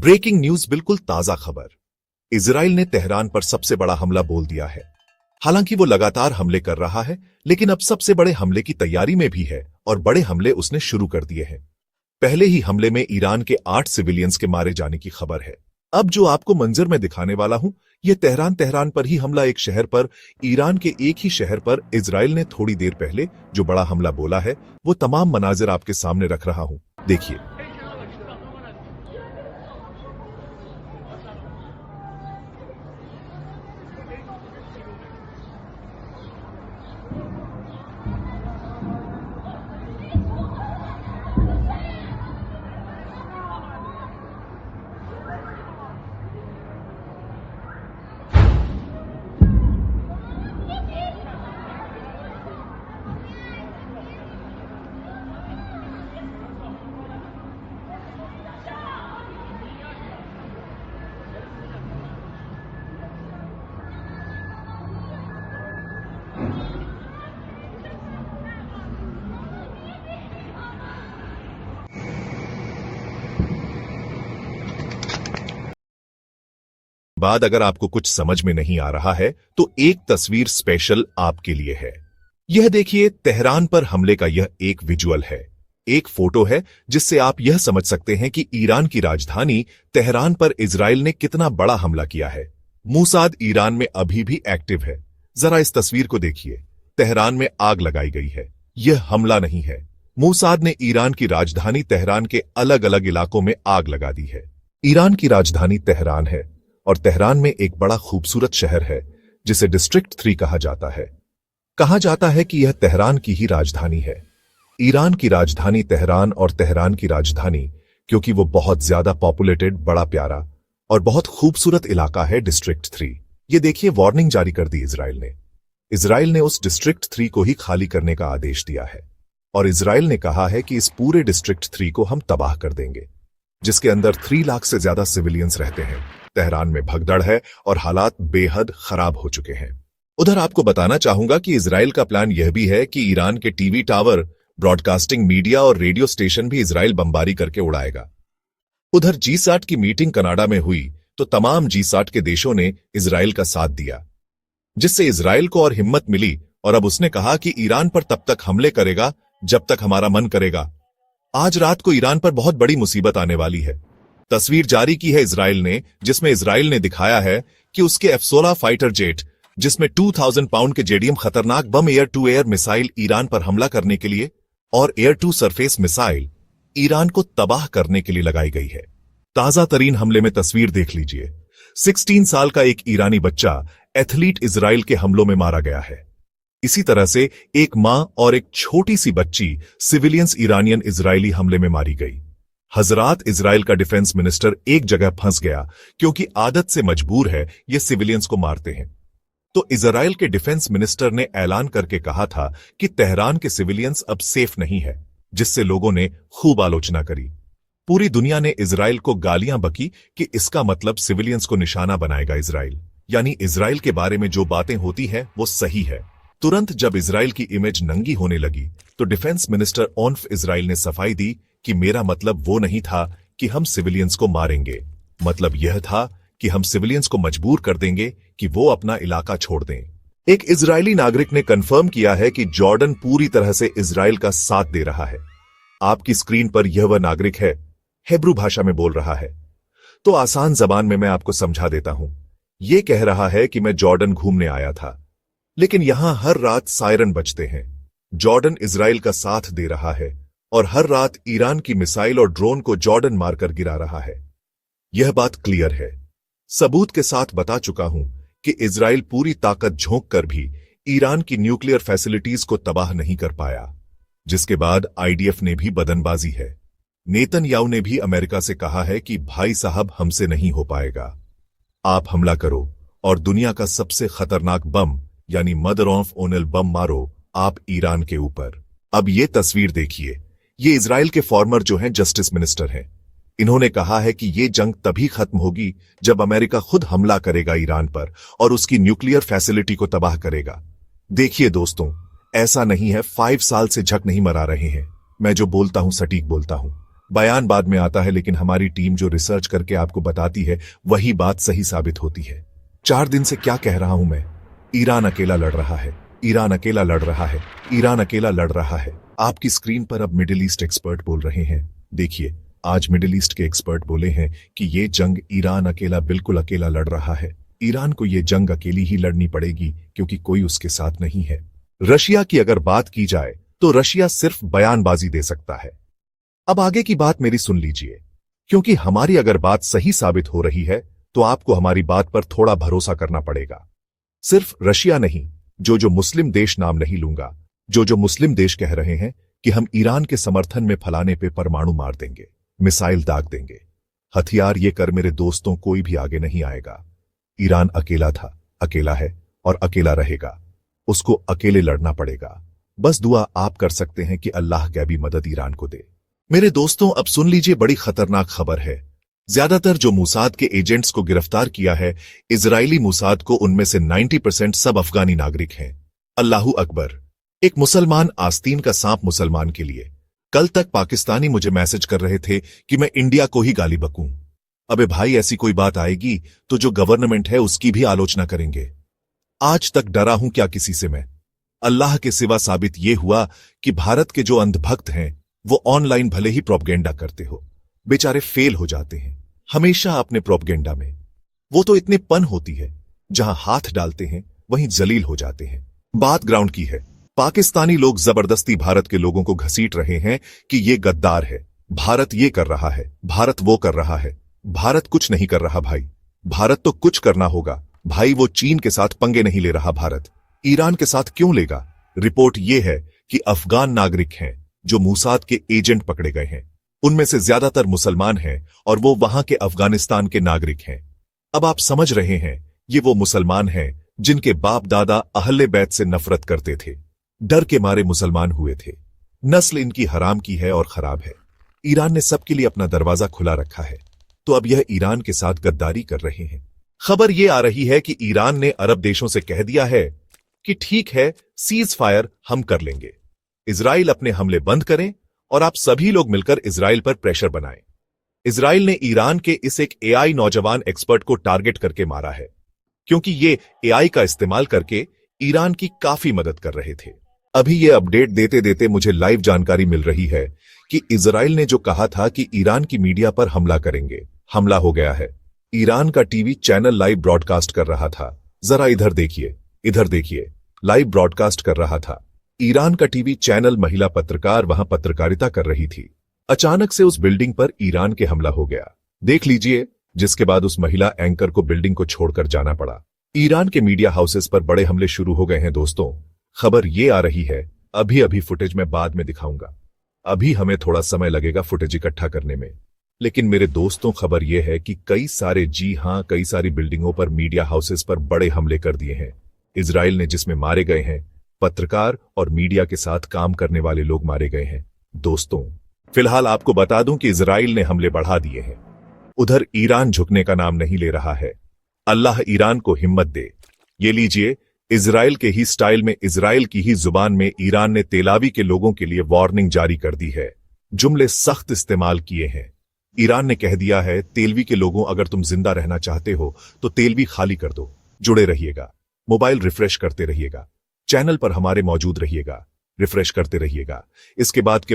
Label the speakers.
Speaker 1: Breaking news, बिल्कुल ताजा खबर। इजराइल ने तेहरान पर सबसे बड़ा हमला बोल दिया है। हालांकि वो लगातार हमले कर रहा है, लेकिन अब सबसे बड़े हमले की तैयारी में भी है और बड़े हमले उसने शुरू कर दिए हैं। पहले ही हमले में ईरान के 8 सिविलियंस के मारे जाने की खबर है। अब जो आपको मंजर में दिखाने वाला हूं, यह तेहरान पर ही हमला, एक शहर पर, ईरान के एक ही शहर पर इजराइल ने थोड़ी देर पहले जो बड़ा हमला बोला है, वो तमाम मनाजिर आपके सामने रख रहा हूं, देखिए। बाद अगर आपको कुछ समझ में नहीं आ रहा है तो एक तस्वीर स्पेशल आपके लिए है। यह देखिए, तेहरान पर हमले का यह एक विजुअल है, एक फोटो है, जिससे आप यह समझ सकते हैं कि ईरान की राजधानी तेहरान पर इजराइल ने कितना बड़ा हमला किया है। मूसाद ईरान में अभी भी एक्टिव है। जरा इस तस्वीर को देखिए, तेहरान में आग लगाई गई है। यह हमला नहीं है। मूसाद ने ईरान की राजधानी तेहरान के अलग अलग इलाकों में आग लगा दी है। ईरान की राजधानी तेहरान है और तेहरान में एक बड़ा खूबसूरत शहर है जिसे डिस्ट्रिक्ट 3 कहा जाता है। कहा जाता है कि यह तेहरान की ही राजधानी है। ईरान की राजधानी तेहरान और तेहरान की राजधानी, क्योंकि वो बहुत ज्यादा पॉपुलेटेड, बड़ा प्यारा और बहुत खूबसूरत इलाका है डिस्ट्रिक्ट 3। ये देखिए, वार्निंग जारी कर दी इजराइल ने। इजराइल ने उस डिस्ट्रिक्ट 3 को ही खाली करने का आदेश दिया है और इजराइल ने कहा है कि इस पूरे डिस्ट्रिक्ट 3 को हम तबाह कर देंगे, जिसके अंदर 3 लाख से ज्यादा सिविलियंस रहते हैं। तेहरान में भगदड़ है और हालात बेहद खराब हो चुके हैं। उधर आपको बताना चाहूंगा कि इजराइल का प्लान यह भी है कि ईरान के टीवी टावर, ब्रॉडकास्टिंग मीडिया और रेडियो स्टेशन भी इजराइल बमबारी करके उड़ाएगा। उधर G7 की मीटिंग कनाडा में हुई तो तमाम G7 के देशों ने इजराइल का साथ दिया, जिससे इजराइल को और हिम्मत मिली और अब उसने कहा कि ईरान पर तब तक हमले करेगा जब तक हमारा मन करेगा। आज रात को ईरान पर बहुत बड़ी मुसीबत आने वाली है। तस्वीर जारी की है इजराइल ने, जिसमें इजराइल ने दिखाया है कि उसके F-16 फाइटर जेट, जिसमें 2000 पाउंड के जेडियम खतरनाक bomb air to air missile Iran पर हमला करने के लिए और air to surface missile Iran को तबाह करने के लिए लगाई गई है। ताजा तरीन हमले में तस्वीर देख लीजिए। 16 साल का एक ईरानी बच्चा एथलीट इजराइल के हमलों में मारा गया है। इसी तरह से एक मां और एक छोटी सी बच्ची सिविलियंस ईरानियन इजरायली हमले में मारी गई। हजरात, इजराइल का डिफेंस मिनिस्टर एक जगह फंस गया क्योंकि आदत से मजबूर है, ये सिविलियंस को मारते हैं। तो इजराइल के डिफेंस मिनिस्टर ने ऐलान करके कहा था कि तेहरान के सिविलियंस अब सेफ नहीं है, जिससे लोगों ने खूब आलोचना करी। पूरी दुनिया ने इजराइल को गालियां बकी कि इसका मतलब सिविलियंस को निशाना बनाएगा इजराइल, यानी इजराइल के बारे में जो बातें होती हैं वो सही है। तुरंत जब इजराइल की इमेज नंगी होने लगी तो डिफेंस मिनिस्टर ऑनफ इजराइल ने सफाई दी कि मेरा मतलब वो नहीं था कि हम सिविलियंस को मारेंगे, मतलब यह था कि हम सिविलियंस को मजबूर कर देंगे कि वो अपना इलाका छोड़ दें। एक इजरायली नागरिक ने कंफर्म किया है कि जॉर्डन पूरी तरह से इजराइल का साथ दे रहा है। आपकी स्क्रीन पर यह वह नागरिक है, हेब्रू भाषा में बोल रहा है। तो आसान जबान में मैं आपको समझा देता हूं। यह कह रहा है कि मैं जॉर्डन घूमने आया था, लेकिन यहां हर रात सायरन बजते हैं। जॉर्डन इजराइल का साथ दे रहा है और हर रात ईरान की मिसाइल और ड्रोन को जॉर्डन मारकर गिरा रहा है। यह बात क्लियर है। सबूत के साथ बता चुका हूं कि इजराइल पूरी ताकत झोंक कर भी ईरान की न्यूक्लियर फैसिलिटीज को तबाह नहीं कर पाया, जिसके बाद IDF ने भी बदनबाजी है। नेतन्याहू ने भी अमेरिका से कहा है कि भाई साहब, हमसे नहीं हो पाएगा, आप हमला करो और दुनिया का सबसे खतरनाक बम यानी मदर ऑफ ओनल बम मारो आप ईरान के ऊपर। अब ये तस्वीर देखिए, ये इजराइल के फॉर्मर जो हैं जस्टिस मिनिस्टर हैं, इन्होंने कहा है कि ये जंग तभी खत्म होगी जब अमेरिका खुद हमला करेगा ईरान पर और उसकी न्यूक्लियर फैसिलिटी को तबाह करेगा। देखिए दोस्तों, ऐसा नहीं है 5 साल से झक नहीं मरा रहे हैं। मैं जो बोलता हूं सटीक बोलता हूं। बयान बाद में आता है, लेकिन हमारी टीम जो रिसर्च करके आपको बताती है वही बात सही साबित होती है। 4 दिन से क्या कह रहा हूं मैं? ईरान अकेला लड़ रहा है, ईरान अकेला लड़ रहा है, ईरान अकेला लड़ रहा है। आपकी स्क्रीन पर अब मिडिल ईस्ट एक्सपर्ट बोल रहे हैं। देखिए, आज मिडिल ईस्ट के एक्सपर्ट बोले हैं कि ये जंग ईरान अकेला, बिल्कुल अकेला लड़ रहा है। ईरान को ये जंग अकेली ही लड़नी पड़ेगी क्योंकि कोई उसके साथ नहीं है। रशिया की अगर बात की जाए तो रशिया सिर्फ बयानबाजी दे सकता है। अब आगे की बात मेरी सुन लीजिए, क्योंकि हमारी अगर बात सही साबित हो रही है तो आपको हमारी बात पर थोड़ा भरोसा करना पड़ेगा। सिर्फ रशिया नहीं, जो मुस्लिम देश, नाम नहीं लूंगा, जो मुस्लिम देश कह रहे हैं कि हम ईरान के समर्थन में फलाने पे परमाणु मार देंगे, मिसाइल दाग देंगे, हथियार ये कर मेरे दोस्तों कोई भी आगे नहीं आएगा। ईरान अकेला था, अकेला है और अकेला रहेगा। उसको अकेले लड़ना पड़ेगा। बस दुआ आप कर सकते हैं कि अल्लाह गैबी मदद ईरान को दे। मेरे दोस्तों, अब सुन लीजिए, बड़ी खतरनाक खबर है। ज्यादातर जो मूसाद के एजेंट्स को गिरफ्तार किया है इजरायली मूसाद को, उनमें से 90% सब अफगानी नागरिक हैं। अल्लाहू अकबर। एक मुसलमान आस्तीन का सांप मुसलमान के लिए। कल तक पाकिस्तानी मुझे मैसेज कर रहे थे कि मैं इंडिया को ही गाली बकूं। अबे भाई, ऐसी कोई बात आएगी तो जो गवर्नमेंट है उसकी भी आलोचना करेंगे। आज तक डरा हूं क्या किसी से मैं? अल्लाह के सिवा साबित यह हुआ कि भारत के जो अंधभक्त हैं वो ऑनलाइन भले ही प्रोपगेंडा करते हो, बेचारे फेल हो जाते हैं हमेशा अपने प्रोपगेंडा में। वो तो इतने पन होती है, जहां हाथ डालते हैं वहीं जलील हो जाते हैं। बात ग्राउंड की है। पाकिस्तानी लोग जबरदस्ती भारत के लोगों को घसीट रहे हैं कि ये गद्दार है, भारत ये कर रहा है, भारत वो कर रहा है। भारत कुछ नहीं कर रहा भाई, भारत तो कुछ करना होगा भाई। वो चीन के साथ पंगे नहीं ले रहा भारत, ईरान के साथ क्यों लेगा? रिपोर्ट यह है कि अफगान नागरिक हैं जो मूसाद के एजेंट पकड़े गए हैं, उनमें से ज्यादातर मुसलमान हैं और वो वहां के अफगानिस्तान के नागरिक हैं। अब आप समझ रहे हैं, ये वो मुसलमान हैं जिनके बाप दादा अहले बैत से नफरत करते थे, डर के मारे मुसलमान हुए थे। नस्ल इनकी हराम की है और खराब है। ईरान ने सबके लिए अपना दरवाजा खुला रखा है, तो अब यह ईरान के साथ गद्दारी कर रहे हैं। खबर यह आ रही है कि ईरान ने अरब देशों से कह दिया है कि ठीक है, सीज फायर हम कर लेंगे, इजराइल अपने हमले बंद करें और आप सभी लोग मिलकर इजराइल पर प्रेशर बनाएं। इजराइल ने ईरान के इस एक एआई नौजवान एक्सपर्ट को टारगेट करके मारा है, क्योंकि ये एआई का इस्तेमाल करके ईरान की काफी मदद कर रहे थे। अभी ये अपडेट देते देते मुझे लाइव जानकारी मिल रही है कि इजराइल ने जो कहा था कि ईरान की मीडिया पर हमला करेंगे, हमला हो गया है। ईरान का टीवी चैनल लाइव ब्रॉडकास्ट कर रहा था। जरा इधर देखिए, इधर देखिए, लाइव ब्रॉडकास्ट कर रहा था। ईरान का टीवी चैनल, महिला पत्रकार वहां पत्रकारिता कर रही थी। अचानक से उस बिल्डिंग पर ईरान के हमला हो गया, देख लीजिए, जिसके बाद उस महिला एंकर को बिल्डिंग को छोड़कर जाना पड़ा। ईरान के मीडिया हाउसेस पर बड़े हमले शुरू हो गए हैं दोस्तों। खबर ये आ रही है, अभी अभी फुटेज मैं बाद में दिखाऊंगा, अभी हमें थोड़ा समय लगेगा फुटेज इकट्ठा करने में। लेकिन मेरे दोस्तों, खबर यह है कि कई सारी बिल्डिंगों पर, मीडिया हाउसेस पर बड़े हमले कर दिए हैं इजराइल ने, जिसमें मारे गए हैं पत्रकार और मीडिया के साथ काम करने वाले लोग मारे गए हैं। दोस्तों, फिलहाल आपको बता दूं कि इजराइल ने हमले बढ़ा दिए हैं। उधर ईरान झुकने का नाम नहीं ले रहा है। अल्लाह ईरान को हिम्मत दे। ये लीजिए, इजराइल के ही स्टाइल में, इजराइल की ही जुबान में ईरान ने तेलावी के लोगों के लिए वार्निंग जारी कर दी है। जुमले सख्त इस्तेमाल किए हैं। ईरान ने कह दिया है, तेलवी के लोगों, अगर तुम जिंदा रहना चाहते हो तो तेलवी खाली कर दो। जुड़े रहिएगा, मोबाइल रिफ्रेश करते रहिएगा, चैनल पर हमारे मौजूद रहिएगा, रिफ्रेश करते रहिएगा। इसके बाद के